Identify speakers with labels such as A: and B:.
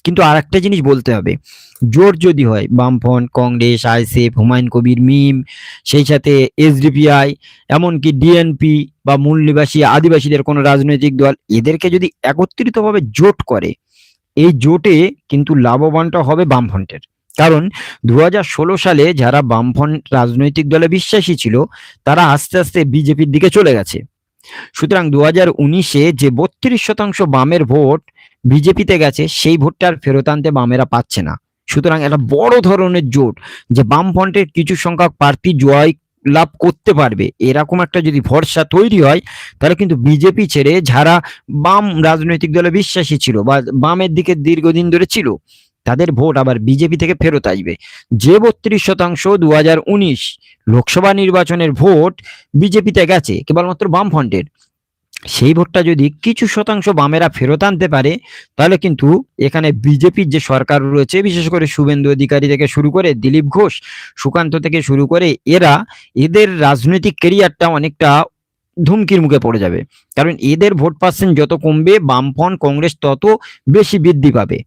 A: কিন্তু আর একটা জিনিস বলতে হবে, জোট যদি হয় বামফ্রন্ট, কংগ্রেস, আইএসএফ, হুমায়ুন কবির, মিম, সেই সাথে এসডিপিআই, এমনকি ডিএনপি বা মূল নিবাসী আদিবাসীদের কোনো রাজনৈতিক দল, এদেরকে যদি একত্রিতভাবে জোট করে, এই জোটে কিন্তু লাভবানটা হবে বামফ্রন্টের। কারণ 2016 সালে যারা বামফ্রন্ট রাজনৈতিক দলে বিশ্বাসী ছিল, তারা আস্তে আস্তে বিজেপির দিকে চলে গেছে। সুতরাং 2019-এ যে 32% বামের ভোট বিজেপিতে গেছে, সেই ভোটটা আর ফেরত আনতে বামেরা পাচ্ছে না। সুতরাং একটা বড় ধরনের জোট, যে বামফ্রন্টের কিছু সংখ্যক প্রার্থী জয় লাভ করতে পারবে, এরকম একটা যদি ভরসা তৈরি হয়, তাহলে কিন্তু বিজেপি ছেড়ে যারা বাম রাজনৈতিক দলে বিশ্বাসী ছিল বা বামের দিকে দীর্ঘদিন ধরে ছিল, তাদের ভোট আবার বিজেপি থেকে ফেরত আসবে। যে 32% 2019 লোকসভা নির্বাচনের ভোট বিজেপিতে গেছে কেবলমাত্র বামফ্রন্টের, সেই ভোটটা যদি কিছু শতাংশ বামেরা ফেরত আনতে পারে, তাহলে কিন্তু এখানে বিজেপির যে সরকার রয়েছে, বিশেষ করে শুভেন্দু অধিকারী থেকে শুরু করে দিলীপ ঘোষ, সুকান্ত থেকে শুরু করে এদের রাজনৈতিক ক্যারিয়ারটা অনেকটা ধুমকির মুখে পড়ে যাবে। কারণ এদের ভোট পার্সেন্ট যত কমবে, বামফ্রন্ট কংগ্রেস তত বেশি বৃদ্ধি পাবে।